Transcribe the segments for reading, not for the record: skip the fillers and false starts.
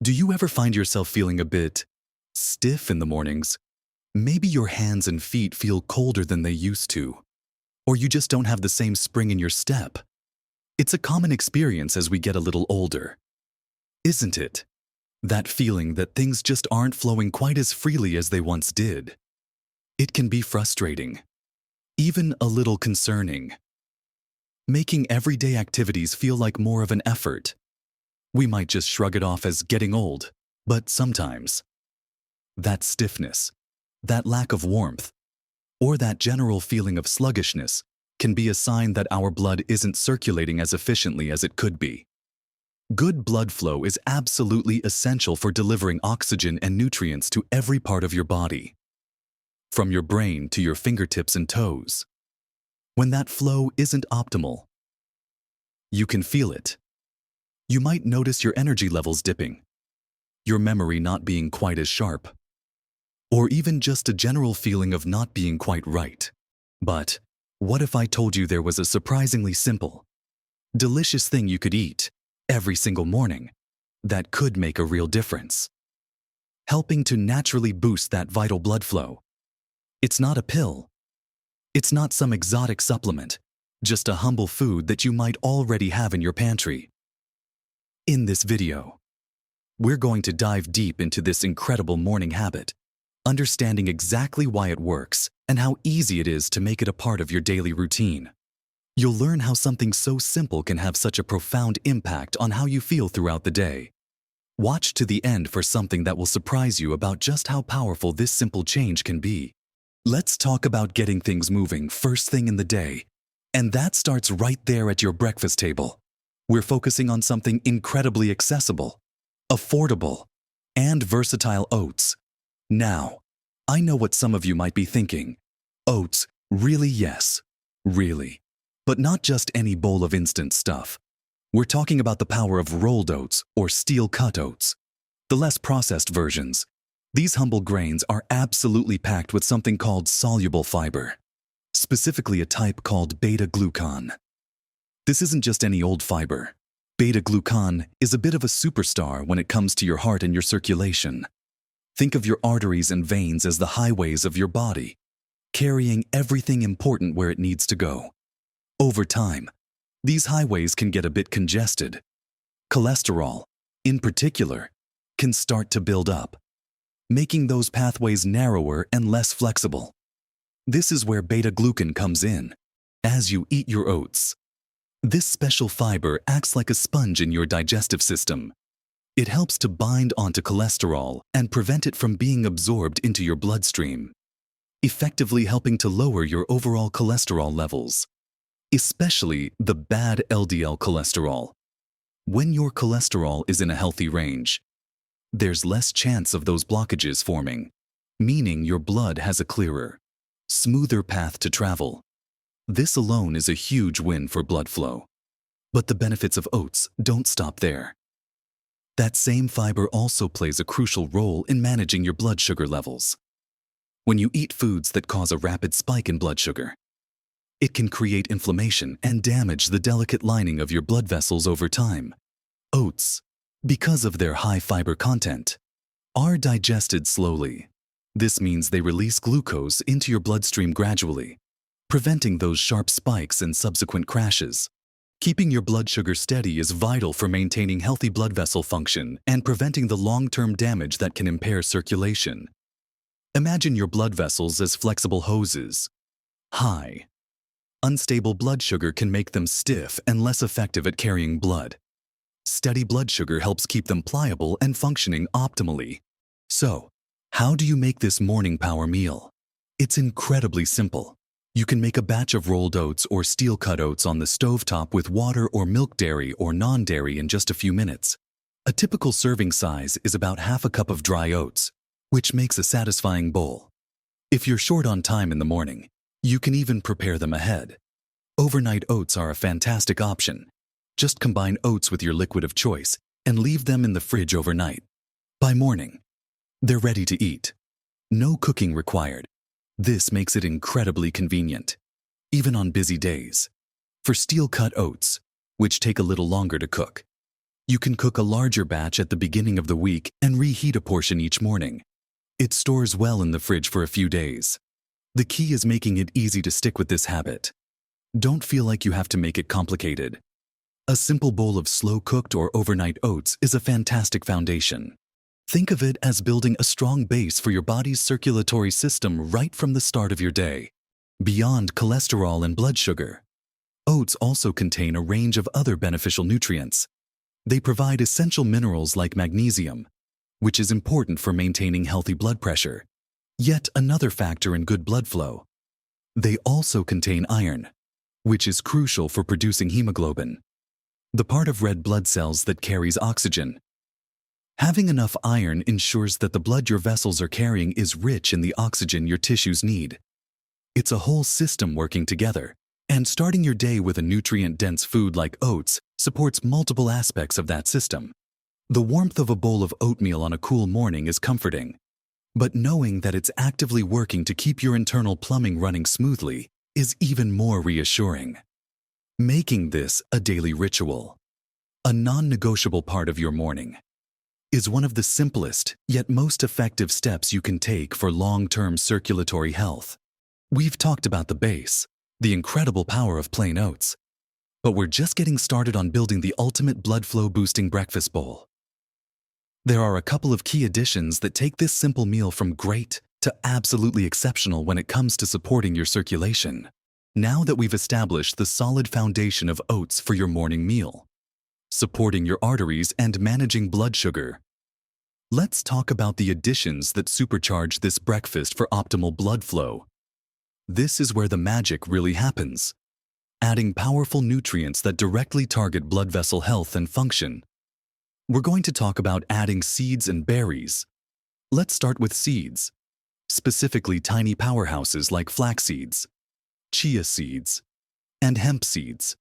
Do you ever find yourself feeling a bit stiff in the mornings? Maybe your hands and feet feel colder than they used to, or you just don't have the same spring in your step. It's a common experience as we get a little older, isn't it? That feeling that things just aren't flowing quite as freely as they once did. It can be frustrating, even a little concerning, making everyday activities feel like more of an effort. We might just shrug it off as getting old, but sometimes that stiffness, that lack of warmth, or that general feeling of sluggishness can be a sign that our blood isn't circulating as efficiently as it could be. Good blood flow is absolutely essential for delivering oxygen and nutrients to every part of your body, from your brain to your fingertips and toes. When that flow isn't optimal, you can feel it. You might notice your energy levels dipping, your memory not being quite as sharp, or even just a general feeling of not being quite right. But what if I told you there was a surprisingly simple, delicious thing you could eat every single morning that could make a real difference, helping to naturally boost that vital blood flow? It's not a pill. It's not some exotic supplement, just a humble food that you might already have in your pantry. In this video, we're going to dive deep into this incredible morning habit, understanding exactly why it works and how easy it is to make it a part of your daily routine. You'll learn how something so simple can have such a profound impact on how you feel throughout the day. Watch to the end for something that will surprise you about just how powerful this simple change can be. Let's talk about getting things moving first thing in the day, and that starts right there at your breakfast table. We're focusing on something incredibly accessible, affordable, and versatile: oats. Now, I know what some of you might be thinking. Oats, really? Yes, really. But not just any bowl of instant stuff. We're talking about the power of rolled oats or steel-cut oats, the less processed versions. These humble grains are absolutely packed with something called soluble fiber, specifically a type called beta-glucan. This isn't just any old fiber. Beta-glucan is a bit of a superstar when it comes to your heart and your circulation. Think of your arteries and veins as the highways of your body, carrying everything important where it needs to go. Over time, these highways can get a bit congested. Cholesterol, in particular, can start to build up, making those pathways narrower and less flexible. This is where beta-glucan comes in. As you eat your oats, this special fiber acts like a sponge in your digestive system. It helps to bind onto cholesterol and prevent it from being absorbed into your bloodstream, effectively helping to lower your overall cholesterol levels, especially the bad LDL cholesterol. When your cholesterol is in a healthy range, there's less chance of those blockages forming, meaning your blood has a clearer, smoother path to travel. This alone is a huge win for blood flow. But the benefits of oats don't stop there. That same fiber also plays a crucial role in managing your blood sugar levels. When you eat foods that cause a rapid spike in blood sugar, it can create inflammation and damage the delicate lining of your blood vessels over time. Oats, because of their high fiber content, are digested slowly. This means they release glucose into your bloodstream gradually, preventing those sharp spikes and subsequent crashes. Keeping your blood sugar steady is vital for maintaining healthy blood vessel function and preventing the long-term damage that can impair circulation. Imagine your blood vessels as flexible hoses. High, unstable blood sugar can make them stiff and less effective at carrying blood. Steady blood sugar helps keep them pliable and functioning optimally. So, how do you make this morning power meal? It's incredibly simple. You can make a batch of rolled oats or steel-cut oats on the stovetop with water or milk, dairy or non-dairy, in just a few minutes. A typical serving size is about half a cup of dry oats, which makes a satisfying bowl. If you're short on time in the morning, you can even prepare them ahead. Overnight oats are a fantastic option. Just combine oats with your liquid of choice and leave them in the fridge overnight. By morning, they're ready to eat. No cooking required. This makes it incredibly convenient, even on busy days. For steel-cut oats, which take a little longer to cook, You can cook a larger batch at the beginning of the week and reheat a portion each morning. It stores well in the fridge for a few days. The key is making it easy to stick with this habit. Don't feel like you have to make it complicated. A simple bowl of slow-cooked or overnight oats is a fantastic foundation. Think of it as building a strong base for your body's circulatory system right from the start of your day. Beyond cholesterol and blood sugar, oats also contain a range of other beneficial nutrients. They provide essential minerals like magnesium, which is important for maintaining healthy blood pressure. Yet another factor in good blood flow. They also contain iron, which is crucial for producing hemoglobin, the part of red blood cells that carries oxygen. Having enough iron ensures that the blood your vessels are carrying is rich in the oxygen your tissues need. It's a whole system working together, and starting your day with a nutrient-dense food like oats supports multiple aspects of that system. The warmth of a bowl of oatmeal on a cool morning is comforting, but knowing that it's actively working to keep your internal plumbing running smoothly is even more reassuring. Making this a daily ritual, a non-negotiable part of your morning, is one of the simplest yet most effective steps you can take for long-term circulatory health. We've talked about the base, the incredible power of plain oats, but we're just getting started on building the ultimate blood flow boosting breakfast bowl. There are a couple of key additions that take this simple meal from great to absolutely exceptional when it comes to supporting your circulation. Now that we've established the solid foundation of oats for your morning meal, supporting your arteries and managing blood sugar, let's talk about the additions that supercharge this breakfast for optimal blood flow. This is where the magic really happens. Adding powerful nutrients that directly target blood vessel health and function. We're going to talk about adding seeds and berries. Let's start with seeds, specifically tiny powerhouses like flax seeds, chia seeds, and hemp seeds.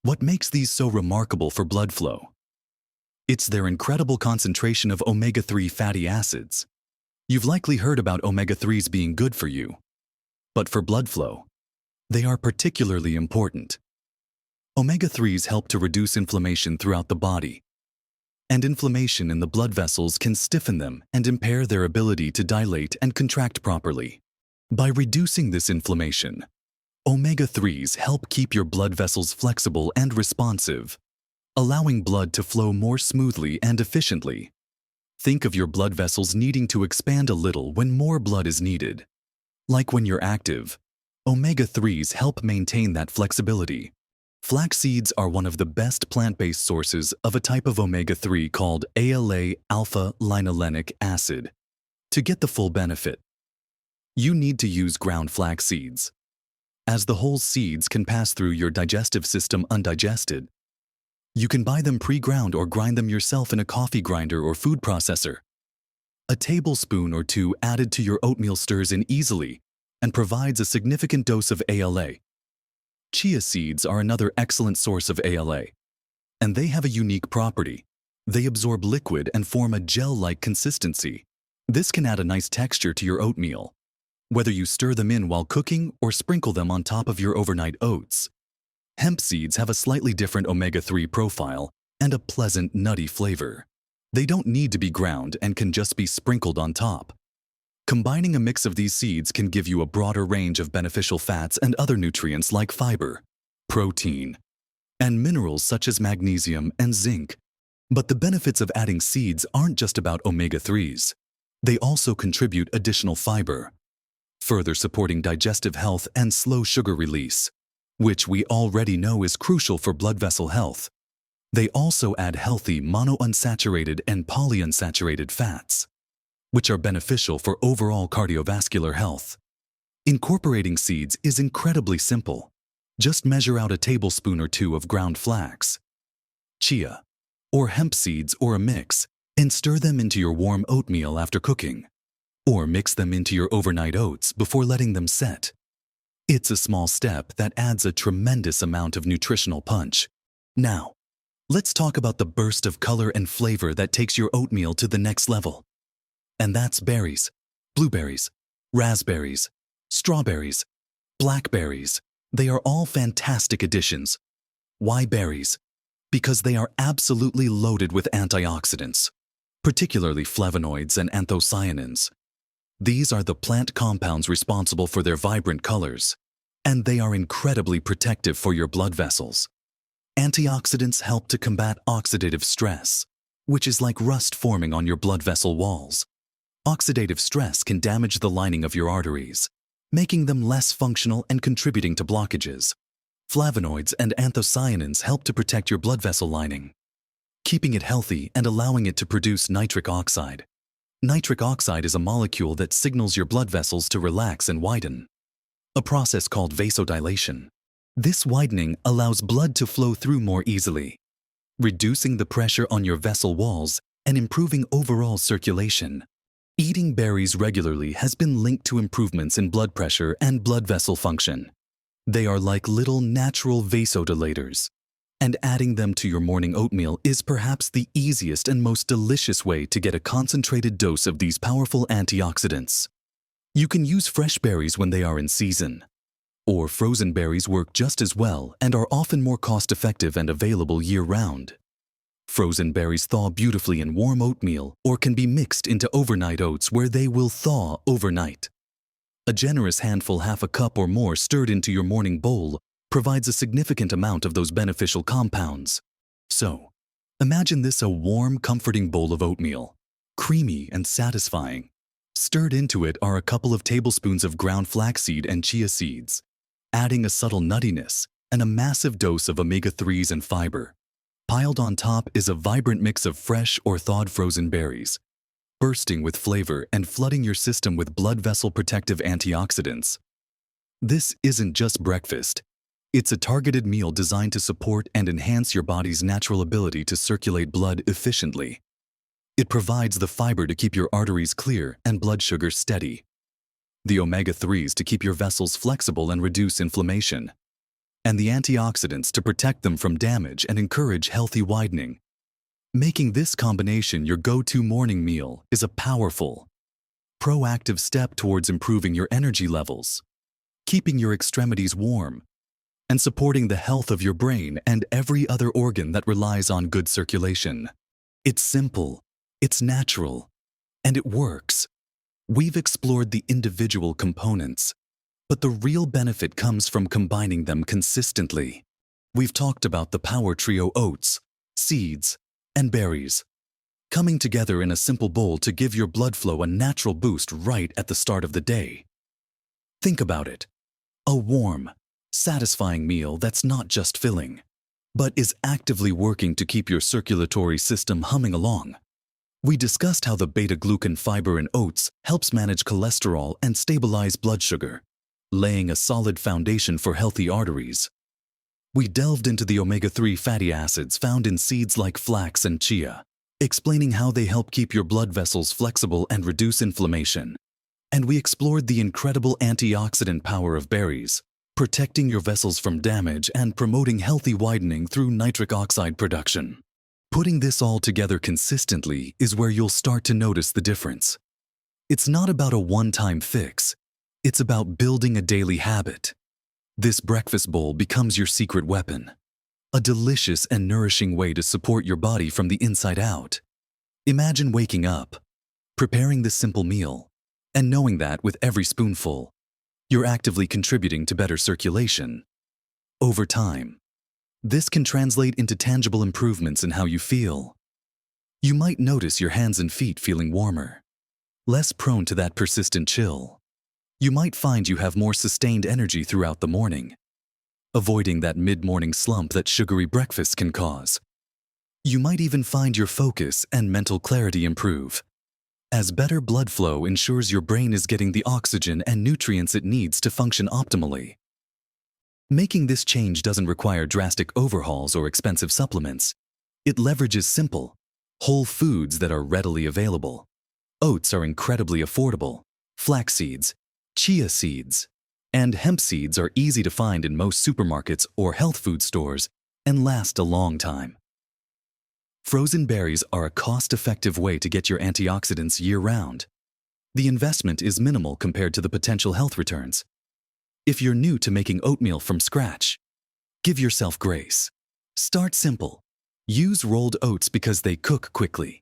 What makes these so remarkable for blood flow? It's their incredible concentration of omega-3 fatty acids. You've likely heard about omega-3s being good for you, but for blood flow, they are particularly important. Omega-3s help to reduce inflammation throughout the body, and inflammation in the blood vessels can stiffen them and impair their ability to dilate and contract properly. By reducing this inflammation, omega-3s help keep your blood vessels flexible and responsive, allowing blood to flow more smoothly and efficiently. Think of your blood vessels needing to expand a little when more blood is needed. Like when you're active, omega-3s help maintain that flexibility. Flax seeds are one of the best plant-based sources of a type of omega-3 called ALA alpha-linolenic acid. To get the full benefit, you need to use ground flax seeds, as the whole seeds can pass through your digestive system undigested. You can buy them pre-ground or grind them yourself in a coffee grinder or food processor. A tablespoon or two added to your oatmeal stirs in easily and provides a significant dose of ALA. Chia seeds are another excellent source of ALA, and they have a unique property. They absorb liquid and form a gel-like consistency. This can add a nice texture to your oatmeal, whether you stir them in while cooking or sprinkle them on top of your overnight oats. Hemp seeds have a slightly different omega-3 profile and a pleasant, nutty flavor. They don't need to be ground and can just be sprinkled on top. Combining a mix of these seeds can give you a broader range of beneficial fats and other nutrients like fiber, protein, and minerals such as magnesium and zinc. But the benefits of adding seeds aren't just about omega-3s. They also contribute additional fiber, further supporting digestive health and slow sugar release, which we already know is crucial for blood vessel health. They also add healthy monounsaturated and polyunsaturated fats, which are beneficial for overall cardiovascular health. Incorporating seeds is incredibly simple. Just measure out a tablespoon or two of ground flax, chia, or hemp seeds or a mix, and stir them into your warm oatmeal after cooking, or mix them into your overnight oats before letting them set. It's a small step that adds a tremendous amount of nutritional punch. Now, let's talk about the burst of color and flavor that takes your oatmeal to the next level. And that's berries, blueberries, raspberries, strawberries, blackberries. They are all fantastic additions. Why berries? because they are absolutely loaded with antioxidants, particularly flavonoids and anthocyanins. These are the plant compounds responsible for their vibrant colors, and they are incredibly protective for your blood vessels. Antioxidants help to combat oxidative stress, which is like rust forming on your blood vessel walls. Oxidative stress can damage the lining of your arteries, making them less functional and contributing to blockages. Flavonoids and anthocyanins help to protect your blood vessel lining, keeping it healthy and allowing it to produce nitric oxide. Nitric oxide is a molecule that signals your blood vessels to relax and widen, a process called vasodilation. This widening allows blood to flow through more easily, reducing the pressure on your vessel walls and improving overall circulation. Eating berries regularly has been linked to improvements in blood pressure and blood vessel function. They are like little natural vasodilators, and adding them to your morning oatmeal is perhaps the easiest and most delicious way to get a concentrated dose of these powerful antioxidants. You can use fresh berries when they are in season, or frozen berries work just as well and are often more cost-effective and available year-round. Frozen berries thaw beautifully in warm oatmeal or can be mixed into overnight oats where they will thaw overnight. A generous handful, half a cup or more, stirred into your morning bowl provides a significant amount of those beneficial compounds. So, imagine this: a warm, comforting bowl of oatmeal, creamy and satisfying. Stirred into it are a couple of tablespoons of ground flaxseed and chia seeds, adding a subtle nuttiness and a massive dose of omega-3s and fiber. Piled on top is a vibrant mix of fresh or thawed frozen berries, bursting with flavor and flooding your system with blood vessel protective antioxidants. This isn't just breakfast. It's a targeted meal designed to support and enhance your body's natural ability to circulate blood efficiently. It provides the fiber to keep your arteries clear and blood sugar steady, the omega-3s to keep your vessels flexible and reduce inflammation, and the antioxidants to protect them from damage and encourage healthy widening. Making this combination your go-to morning meal is a powerful, proactive step towards improving your energy levels, keeping your extremities warm, and supporting the health of your brain and every other organ that relies on good circulation. It's simple, it's natural, and it works. We've explored the individual components, but the real benefit comes from combining them consistently. We've talked about the power trio: oats, seeds, and berries, coming together in a simple bowl to give your blood flow a natural boost right at the start of the day. Think about it: a warm, satisfying meal that's not just filling, but is actively working to keep your circulatory system humming along. We discussed how the beta-glucan fiber in oats helps manage cholesterol and stabilize blood sugar, laying a solid foundation for healthy arteries. We delved into the omega-3 fatty acids found in seeds like flax and chia, explaining how they help keep your blood vessels flexible and reduce inflammation. And we explored the incredible antioxidant power of berries, protecting your vessels from damage and promoting healthy widening through nitric oxide production. Putting this all together consistently is where you'll start to notice the difference. It's not about a one-time fix. It's about building a daily habit. This breakfast bowl becomes your secret weapon, a delicious and nourishing way to support your body from the inside out. Imagine waking up, preparing this simple meal, and knowing that with every spoonful, you're actively contributing to better circulation. Over time, this can translate into tangible improvements in how you feel. You might notice your hands and feet feeling warmer, less prone to that persistent chill. You might find you have more sustained energy throughout the morning, avoiding that mid-morning slump that sugary breakfast can cause. You might even find your focus and mental clarity improve, as better blood flow ensures your brain is getting the oxygen and nutrients it needs to function optimally. Making this change doesn't require drastic overhauls or expensive supplements. It leverages simple, whole foods that are readily available. Oats are incredibly affordable. Flax seeds, chia seeds, and hemp seeds are easy to find in most supermarkets or health food stores and last a long time. Frozen berries are a cost-effective way to get your antioxidants year-round. The investment is minimal compared to the potential health returns. If you're new to making oatmeal from scratch, give yourself grace. Start simple. Use rolled oats because they cook quickly.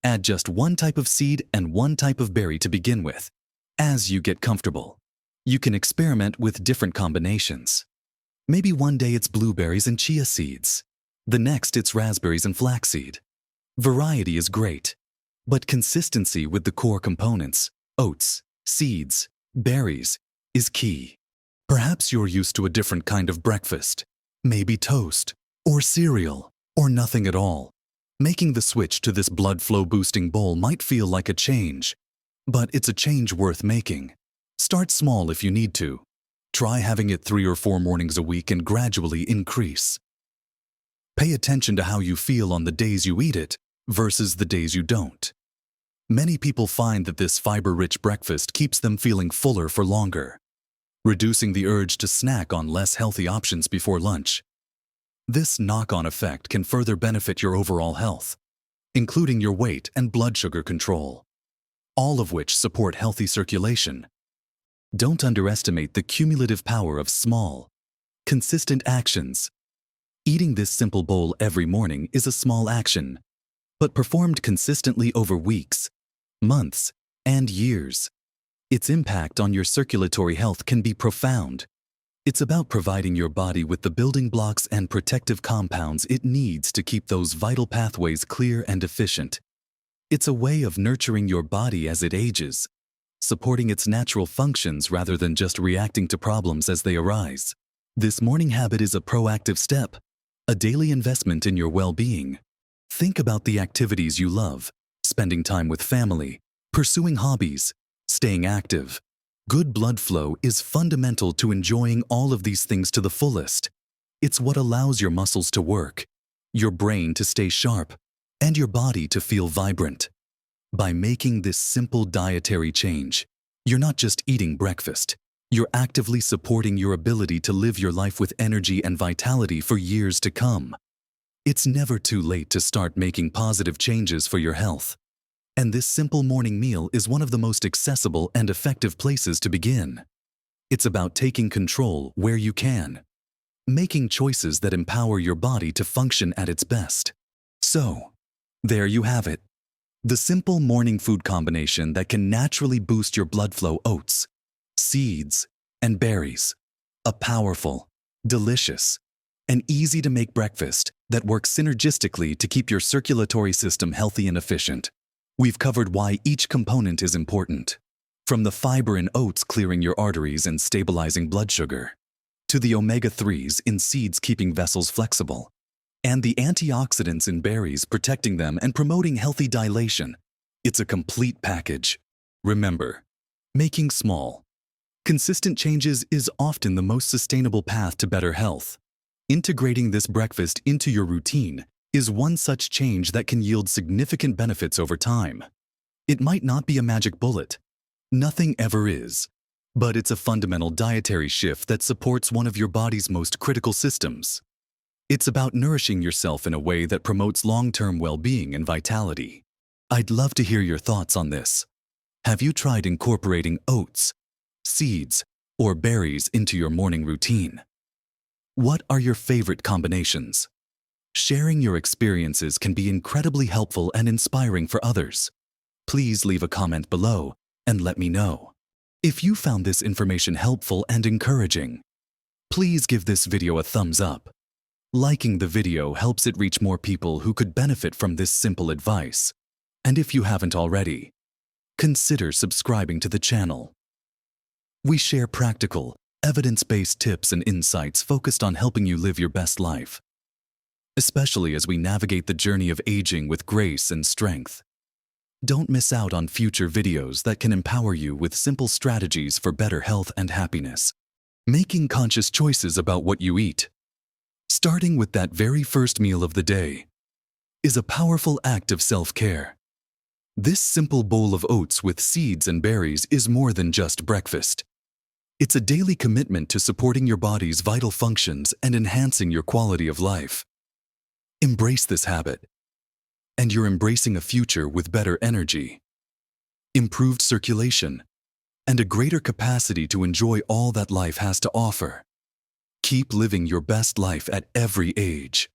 Add just one type of seed and one type of berry to begin with. As you get comfortable, you can experiment with different combinations. Maybe one day it's blueberries and chia seeds. The next it's raspberries and flaxseed. Variety is great, but consistency with the core components, oats, seeds, berries, is key. Perhaps you're used to a different kind of breakfast, maybe toast, or cereal, or nothing at all. Making the switch to this blood flow boosting bowl might feel like a change, but it's a change worth making. Start small if you need to. Try having it 3 or 4 mornings a week and gradually increase. Pay attention to how you feel on the days you eat it versus the days you don't. Many people find that this fiber-rich breakfast keeps them feeling fuller for longer, reducing the urge to snack on less healthy options before lunch. This knock-on effect can further benefit your overall health, including your weight and blood sugar control, all of which support healthy circulation. Don't underestimate the cumulative power of small, consistent actions. Eating this simple bowl every morning is a small action, but performed consistently over weeks, months, and years, its impact on your circulatory health can be profound. It's about providing your body with the building blocks and protective compounds it needs to keep those vital pathways clear and efficient. It's a way of nurturing your body as it ages, supporting its natural functions rather than just reacting to problems as they arise. This morning habit is a proactive step, a daily investment in your well-being. Think about the activities you love, spending time with family, pursuing hobbies, staying active. Good blood flow is fundamental to enjoying all of these things to the fullest. It's what allows your muscles to work, your brain to stay sharp, and your body to feel vibrant. By making this simple dietary change, you're not just eating breakfast, you're actively supporting your ability to live your life with energy and vitality for years to come. It's never too late to start making positive changes for your health. And this simple morning meal is one of the most accessible and effective places to begin. It's about taking control where you can, making choices that empower your body to function at its best. So, there you have it. The simple morning food combination that can naturally boost your blood flow: oats, seeds, and berries. A powerful, delicious, and easy-to-make breakfast that works synergistically to keep your circulatory system healthy and efficient. We've covered why each component is important, from the fiber in oats clearing your arteries and stabilizing blood sugar, to the omega-3s in seeds keeping vessels flexible, and the antioxidants in berries protecting them and promoting healthy dilation. It's a complete package. Remember, making small, consistent changes is often the most sustainable path to better health. Integrating this breakfast into your routine is one such change that can yield significant benefits over time. It might not be a magic bullet. Nothing ever is. But it's a fundamental dietary shift that supports one of your body's most critical systems. It's about nourishing yourself in a way that promotes long-term well-being and vitality. I'd love to hear your thoughts on this. Have you tried incorporating oats, seeds, or berries into your morning routine? What are your favorite combinations? Sharing your experiences can be incredibly helpful and inspiring for others. Please leave a comment below and let me know. If you found this information helpful and encouraging, please give this video a thumbs up. Liking the video helps it reach more people who could benefit from this simple advice. And if you haven't already, consider subscribing to the channel. We share practical, evidence-based tips and insights focused on helping you live your best life, especially as we navigate the journey of aging with grace and strength. Don't miss out on future videos that can empower you with simple strategies for better health and happiness. Making conscious choices about what you eat, starting with that very first meal of the day, is a powerful act of self-care. This simple bowl of oats with seeds and berries is more than just breakfast. It's a daily commitment to supporting your body's vital functions and enhancing your quality of life. Embrace this habit, and you're embracing a future with better energy, improved circulation, and a greater capacity to enjoy all that life has to offer. Keep living your best life at every age.